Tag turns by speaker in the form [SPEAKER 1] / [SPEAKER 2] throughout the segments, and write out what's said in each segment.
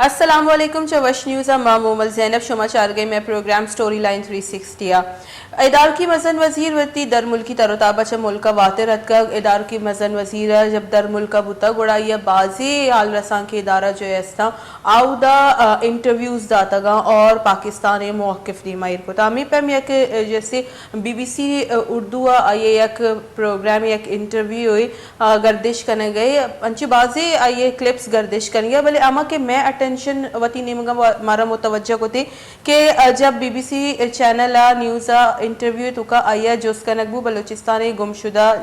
[SPEAKER 1] السلام علیکم چوش نیوز مومل زینب شما چارگئی میں پروگرام سٹوری لائن 360 ادار کی مزن وزیر وتی در ملکی تروتابہ چ ملکہ واتر رت کا ادار کی مزن وزیر جب در ملکہ بوتا گوڑا یہ بازی آل رسان کے ادارہ جو ہے آو دا انٹرویوز داتا گا اور پاکستان موقف دی مائر کو تامی پہ یک جیسے بی بی سی اردو آئیے یک پروگرام یک انٹرویو ہوئی گردش کرنے گئے انچی بازی آئیے کلپس گردش کرنے گئے بلے اما کہ میں اٹینشن وتی نیمگا مارا متوجہ کو تھی کہ جب B B C channel news interview تو کا آیا جوس کا نقبو بلوچستانی گمشدہ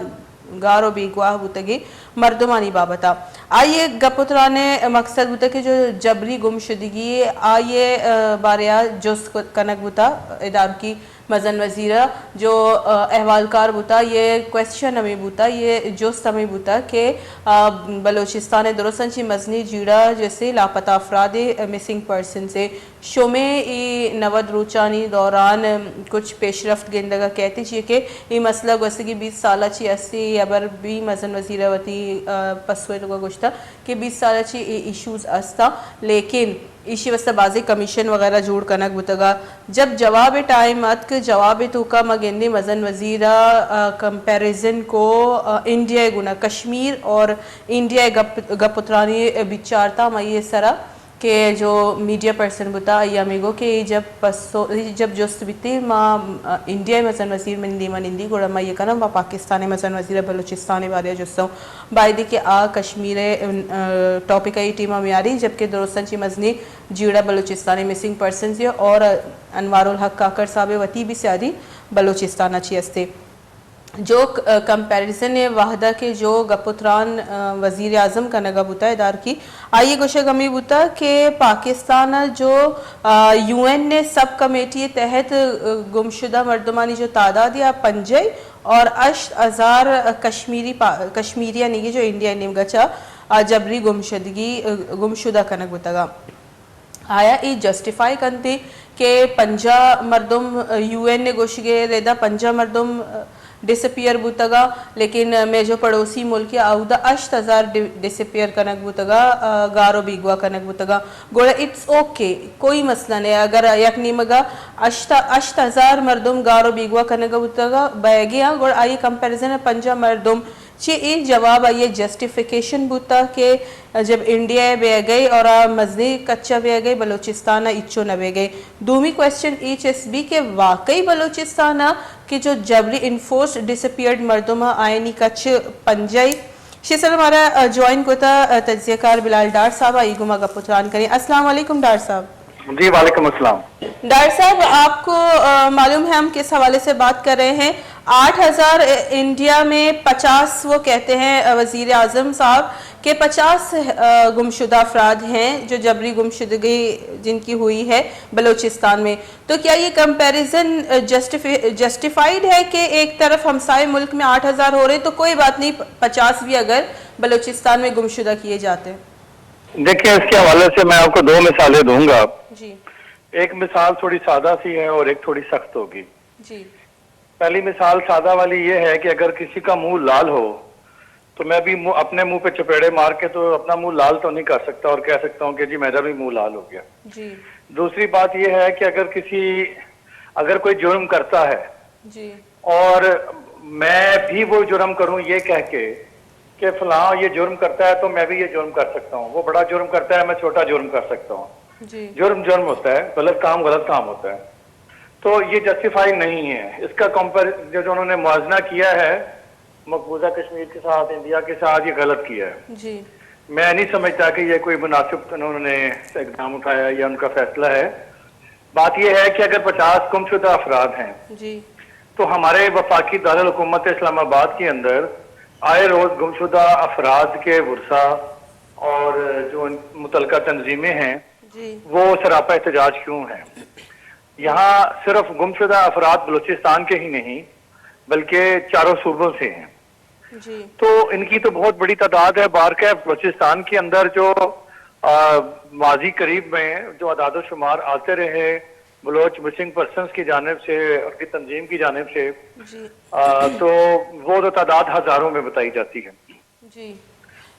[SPEAKER 1] گارو بیگواہ بوتگی مردمانی بابتا آئیے گپترانے مقصد بوتا کہ جو جبری گمشدگی آئیے باریا جوس کنک بوتا ادار کی مزن وزیرہ جو احوالکار بوتا یہ کویسچن ہمیں بوتا یہ جوست ہمیں بوتا کہ بلوچستان درستن چی مزنی جیڑا جیسے لاپتہ افراد مسنگ پرسن سے شومے ای نود روچانی دوران کچھ پیش رفت گندگا کہتی چیئے کہ یہ مسئلہ گوستی 20 سالہ چی اسی ابر بھی مزن وزیرہ وتی پسوئے لگا گوشتا کہ 20 سالہ چی ایشوز استا لیکن ایشی وستا بازی کمیشن وغیرہ جوڑ کنک بتگا جب جواب ٹائم اتک جواب تو کا مگندی مزن وزیرہ کمپیریزن کو انڈیا گنا کشمیر اور انڈیا گپترانی بچارتا مئی سرا کہ جو میڈیا پرسن بتا یا میگو کہ جب جوست بیتی ما انڈیا مزن وزیر مندی منندی گوڑا ما یہ کنا ما پاکستانی مزن وزیر بلوچستانی باریا جوستوں بائدی کہ کشمیر ٹاپک ای ٹیمہ میاری جبکہ درستن چی مزنی جیڑا بلوچستانی مسنگ پرسنز اور انوار الحق کاکر صاحب وتی بھی سیادی بلوچستان اچھی استے جو کمپیریزن وحدہ کے جو گپتران وزیر اعظم کا نگا بوتا ادار کی آئیے گوشہ گمی بوتا کہ پاکستان جو یو این نے سب کمیٹی تحت گمشدہ مردمانی جو تعداد یا 50 اور 8000 کشمیریہ نہیں جو انڈیا نیم گچا جبری گمشدہ کنک بوتا گا آیا ای جسٹیفائی کنتے کہ 50 مردم یو این نے گوش گئے ریدہ 50 مردم ڈسپیئر بوتگا لیکن میں جو پڑوسی ملکی آؤدہ 8000 ڈسپیئر کنک بوتگا گارو بیگوا کنک بوتگا گوڑا اٹس اوکے کوئی مسئلہ نہیں اگر یک نیمگا 8000 مردم گارو بیگوا کنک بوتگا بیگیا گوڑا آئی کمپیریزن 50 مردم چی ای جواب آئیے جسٹیفیکیشن بوتا کہ جب انڈیا بے گئی اور مزنی کچا بے گئی بلوچستان اچھو نہ بے گئی دومی کویسچن ایچ ایس بی کہ واقعی بلوچستان کہ جو جبری انفورس ڈسپیئرڈ مردم آئینی کچ پنجائی شیسر ہمارا جوائن کو تھا تجزیہ کار بلال ڈار صاحب آئی گمہ کا پتران کریں السلام علیکم ڈار صاحب
[SPEAKER 2] جی وعلیکم السلام
[SPEAKER 1] ڈار صاحب آپ کو معلوم ہے ہم کس حوالے سے بات کر رہے ہیں 8000 انڈیا میں 50 وہ کہتے ہیں وزیر اعظم صاحب کہ 50 گمشدہ افراد ہیں جو جبری گمشدگی جن کی ہوئی ہے بلوچستان میں تو کیا یہ کمپیریزن جسٹیفائیڈ ہے کہ ایک طرف ہمسائے ملک میں 8000 ہو رہے تو کوئی بات نہیں 50 بھی اگر بلوچستان میں گمشدہ کیے جاتے ہیں
[SPEAKER 2] دیکھیں اس کے حوالے سے میں آپ کو 2 مثالیں دوں گا
[SPEAKER 1] جی
[SPEAKER 2] ایک مثال تھوڑی سادہ سی ہے اور ایک تھوڑی سخت ہوگی
[SPEAKER 1] جی
[SPEAKER 2] پہلی مثال سادہ والی یہ ہے کہ اگر کسی کا منہ لال ہو تو میں بھی اپنے منہ پہ چپیڑے مار کے تو اپنا منہ لال تو نہیں کر سکتا اور کہہ سکتا ہوں کہ جی میرا بھی منہ لال ہو گیا
[SPEAKER 1] جی
[SPEAKER 2] دوسری بات یہ ہے کہ اگر کوئی جرم کرتا ہے
[SPEAKER 1] جی
[SPEAKER 2] اور میں بھی وہ جرم کروں یہ کہہ کے کہ فلاں یہ جرم کرتا ہے تو میں بھی یہ جرم کر سکتا ہوں وہ بڑا جرم کرتا ہے میں چھوٹا جرم کر سکتا ہوں
[SPEAKER 1] جی
[SPEAKER 2] جرم ہوتا ہے غلط کام ہوتا ہے تو یہ جسٹیفائی نہیں ہے اس کا جو انہوں نے موازنہ کیا ہے مقبوضہ کشمیر کے ساتھ انڈیا کے ساتھ یہ غلط کیا ہے
[SPEAKER 1] جی
[SPEAKER 2] میں نہیں سمجھتا کہ یہ کوئی مناسب انہوں نے اقدام اٹھایا یا ان کا فیصلہ ہے بات یہ ہے کہ اگر 50 گمشدہ افراد ہیں
[SPEAKER 1] جی
[SPEAKER 2] تو ہمارے وفاقی دارالحکومت اسلام آباد کے اندر آئے روز گمشدہ افراد کے ورثہ اور جو متعلقہ تنظیمیں ہیں
[SPEAKER 1] جی
[SPEAKER 2] وہ سراپا احتجاج کیوں ہیں یہاں صرف گمشدہ افراد بلوچستان کے ہی نہیں بلکہ چاروں صوبوں سے ہیں
[SPEAKER 1] جی
[SPEAKER 2] تو ان کی تو بہت بڑی تعداد ہے بارکہ بلوچستان کے اندر جو ماضی قریب میں جو اعداد و شمار آتے رہے بلوچ مسنگ پرسنز کی جانب سے اور کی تنظیم کی جانب سے
[SPEAKER 1] جی
[SPEAKER 2] تو وہ تو تعداد ہزاروں میں بتائی جاتی ہے
[SPEAKER 1] جی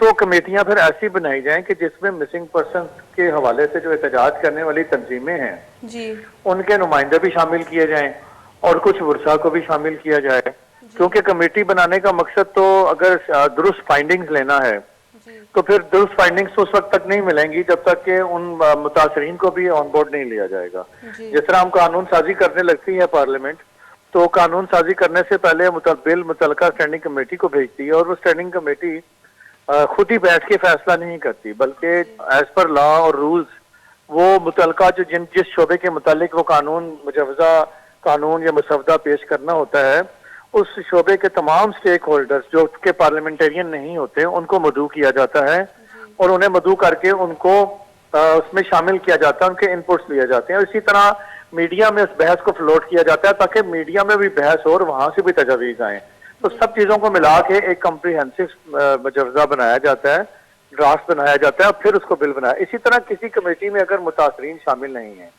[SPEAKER 2] تو کمیٹیاں پھر ایسی بنائی جائیں کہ جس میں مسنگ پرسنز کے حوالے سے جو احتجاج کرنے والی تنظیمیں ہیں
[SPEAKER 1] جی
[SPEAKER 2] ان کے نمائندے بھی شامل کیے جائیں اور کچھ ورثاء کو بھی شامل کیا جائے، کیونکہ کمیٹی بنانے کا مقصد تو اگر درست فائنڈنگز لینا ہے
[SPEAKER 1] جی
[SPEAKER 2] تو پھر درست فائنڈنگز اس وقت تک نہیں ملیں گی جب تک کہ ان متاثرین کو بھی آن بورڈ نہیں لیا جائے گا.
[SPEAKER 1] جی
[SPEAKER 2] جس طرح ہم قانون سازی کرنے لگتی ہے پارلیمنٹ، تو قانون سازی کرنے سے پہلے بل متعلقہ اسٹینڈنگ کمیٹی کو بھیجتی ہے، اور وہ اسٹینڈنگ کمیٹی خود ہی بیٹھ کے فیصلہ نہیں کرتی، بلکہ ایز پر لا اور رولز وہ متعلقہ جس شعبے کے متعلق وہ قانون مجوزہ قانون یا مسودہ پیش کرنا ہوتا ہے، اس شعبے کے تمام سٹیک ہولڈرز جو کہ پارلیمنٹرین نہیں ہوتے ان کو مدعو کیا جاتا ہے، اور انہیں مدعو کر کے ان کو اس میں شامل کیا جاتا ہے، ان کے انپٹس لیے جاتے ہیں، اور اسی طرح میڈیا میں اس بحث کو فلوٹ کیا جاتا ہے تاکہ میڈیا میں بھی بحث ہو اور وہاں سے بھی تجاویز آئیں. تو سب چیزوں کو ملا کے ایک کمپریہنسو مجوزہ بنایا جاتا ہے، ڈرافٹ بنایا جاتا ہے، اور پھر اس کو بل بنایا. اسی طرح کسی کمیٹی میں اگر متاثرین شامل نہیں ہیں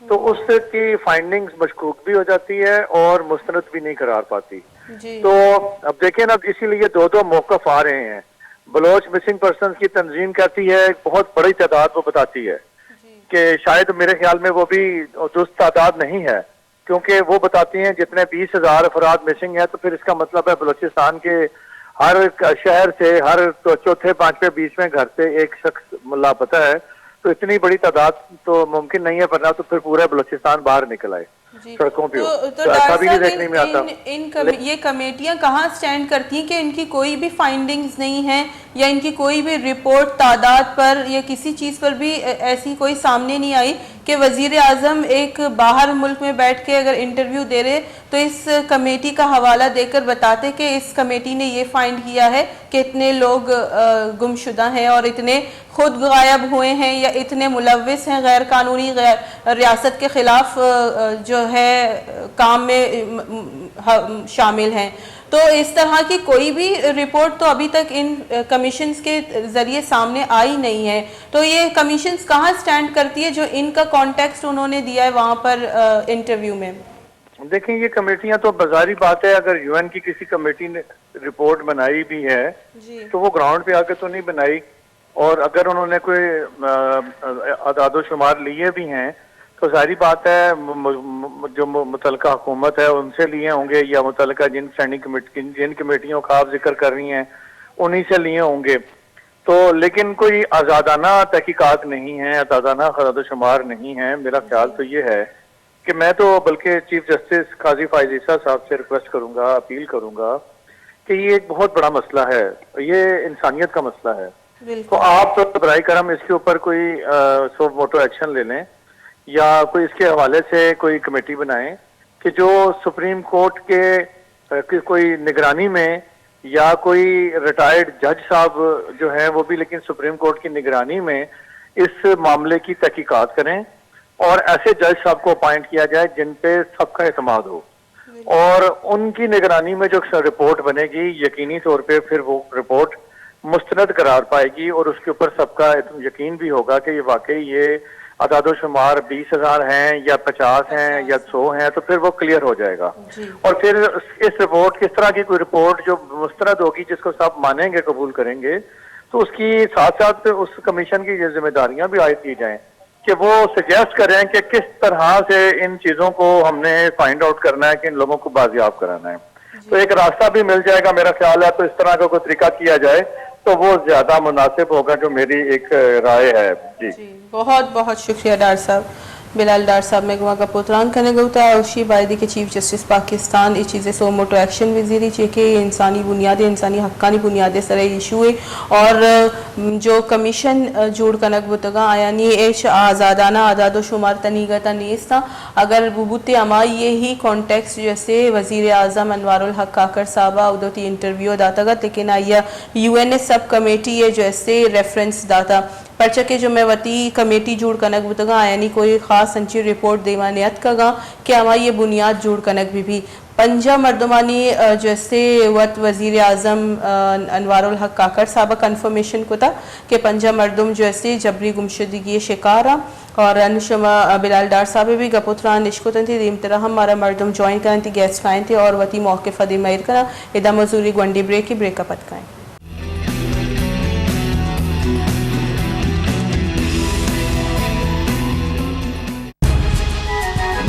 [SPEAKER 2] تو اس کی فائنڈنگز مشکوک بھی ہو جاتی ہے اور مستند بھی نہیں قرار پاتی.
[SPEAKER 1] جی
[SPEAKER 2] تو اب دیکھیں نا، اسی لیے دو موقف آ رہے ہیں. بلوچ مسنگ پرسنز کی تنظیم کہتی ہے، بہت بڑی تعداد وہ بتاتی ہے کہ شاید میرے خیال میں وہ بھی درست تعداد نہیں ہے، کیونکہ وہ بتاتی ہیں جتنے 20,000 افراد مسنگ ہیں، تو پھر اس کا مطلب ہے بلوچستان کے ہر شہر سے، ہر چوتھے پانچویں 20ویں گھر سے ایک شخص لاپتہ ہے. تو اتنی بڑی تعداد تو ممکن نہیں ہے، ورنہ تو پھر پورا بلوچستان باہر نکل آئے
[SPEAKER 1] جی.
[SPEAKER 2] سڑکوں پہ ہو.
[SPEAKER 1] تو
[SPEAKER 2] تو ایسا
[SPEAKER 1] ڈاکٹر
[SPEAKER 2] بھی نہیں
[SPEAKER 1] صاحب
[SPEAKER 2] دیکھنے میں آتا.
[SPEAKER 1] یہ کمیٹیاں کہاں سٹینڈ کرتی ہیں کہ ان کی کوئی بھی فائنڈنگز نہیں ہیں، یا ان کی کوئی بھی رپورٹ تعداد پر یا کسی چیز پر بھی ایسی کوئی سامنے نہیں آئی کہ وزیر اعظم ایک باہر ملک میں بیٹھ کے اگر انٹرویو دے رہے تو اس کمیٹی کا حوالہ دے کر بتاتے کہ اس کمیٹی نے یہ فائنڈ کیا ہے کہ اتنے لوگ گمشدہ ہیں اور اتنے خود غائب ہوئے ہیں یا اتنے ملوث ہیں غیر قانونی ریاست کے خلاف جو ہے کام میں شامل ہیں. تو اس طرح کی کوئی بھی رپورٹ تو ابھی تک ان کمیشنز کے ذریعے سامنے آئی نہیں ہے. تو یہ کمیشنز کہاں سٹینڈ کرتی ہے جو ان کا کانٹیکسٹ انہوں نے دیا ہے وہاں پر انٹرویو میں؟
[SPEAKER 2] دیکھیں، یہ کمیٹیاں تو بظاہری بات ہے، اگر یو این کی کسی کمیٹی نے رپورٹ بنائی بھی ہے
[SPEAKER 1] جی
[SPEAKER 2] تو وہ گراؤنڈ پہ آ کے تو نہیں بنائی، اور اگر انہوں نے کوئی اعداد و شمار لیے بھی ہیں تو ظاہری بات ہے جو متعلقہ حکومت ہے ان سے لیے ہوں گے، یا متعلقہ جن کمیٹیوں کا آپ ذکر کر رہی ہیں انہی سے لیے ہوں گے. تو لیکن کوئی آزادانہ تحقیقات نہیں ہیں، آزادانہ اعداد و شمار نہیں ہیں. میرا خیال تو یہ ہے کہ میں تو بلکہ چیف جسٹس قاضی فائز عیسیٰ صاحب سے ریکویسٹ کروں گا، اپیل کروں گا کہ یہ ایک بہت بڑا مسئلہ ہے، یہ انسانیت کا مسئلہ ہے. تو آپ تو برائے کرم اس کے اوپر کوئی سو موٹو ایکشن لے لیں، یا کوئی اس کے حوالے سے کوئی کمیٹی بنائیں کہ جو سپریم کورٹ کے کوئی نگرانی میں، یا کوئی ریٹائرڈ جج صاحب جو ہیں وہ بھی لیکن سپریم کورٹ کی نگرانی میں اس معاملے کی تحقیقات کریں، اور ایسے جج صاحب کو اپائنٹ کیا جائے جن پہ سب کا اعتماد ہو، اور ان کی نگرانی میں جو رپورٹ بنے گی یقینی طور پہ پھر وہ رپورٹ مستند قرار پائے گی، اور اس کے اوپر سب کا یقین بھی ہوگا کہ یہ واقعی یہ اعداد و شمار 20,000 ہیں یا 50 ہیں یا 100 ہیں، تو پھر وہ کلیئر ہو جائے گا. اور پھر اس رپورٹ کس طرح کی کوئی رپورٹ جو مستند ہوگی جس کو سب مانیں گے، قبول کریں گے، تو اس کی ساتھ ساتھ اس کمیشن کی یہ ذمہ داریاں بھی عائد کی جائیں کہ وہ سجیسٹ کریں کہ کس طرح سے ان چیزوں کو ہم نے فائنڈ آؤٹ کرنا ہے کہ ان لوگوں کو بازیاب کرانا ہے. تو ایک راستہ بھی مل جائے گا میرا خیال ہے. تو اس طرح کا کوئی طریقہ کیا جائے تو وہ زیادہ مناسب ہوگا، جو میری ایک رائے ہے. جی
[SPEAKER 1] بہت بہت شکریہ ڈاکٹر صاحب. بلال ڈار صاحب میں گوا کا پوتران کرنے گوتا ہے اوشی بائدی کے چیف جسٹس پاکستان یہ چیزیں سو موٹو ایکشن وزیری چیکے انسانی بنیادیں انسانی حقانی بنیادیں سر ایشو ہے. اور جو کمیشن جوڑ کنک بتگا آیا نی ایش آزادانہ اعداد و شمار تنیگتا نیستا اگر بوتے اما یہی کانٹیکس جیسے وزیر اعظم انوار الحق کاکر صاحبہ ادوتی انٹرویو داتا گا، لیکن آیا U N S sub committee ہے جیسے ریفرنس داتا پرچہ کے جو میں وطی کمیٹی جوڑ کنک بتگا یعنی کوئی خاص انچی رپورٹ دیوانیت کا گا کہ ہما یہ بنیاد جوڑ کنک بھی پنجہ مردمانی جیسے وقت وزیر اعظم انوار الحق کاکر صاحبہ کنفرمیشن کو تھا کہ پنجہ مردم جیسے جبری گمشدگی شکارہ، اور انشما بلال ڈار صاحب بھی گپوتران نشکوتن تھی دیم طرح ہمارا مردم جوائن کرن تھی گیسٹ آئیں تھے اور وطی موقف دے مہر کرا ادھا مزوری گونڈی بریک اپ اتکائیں.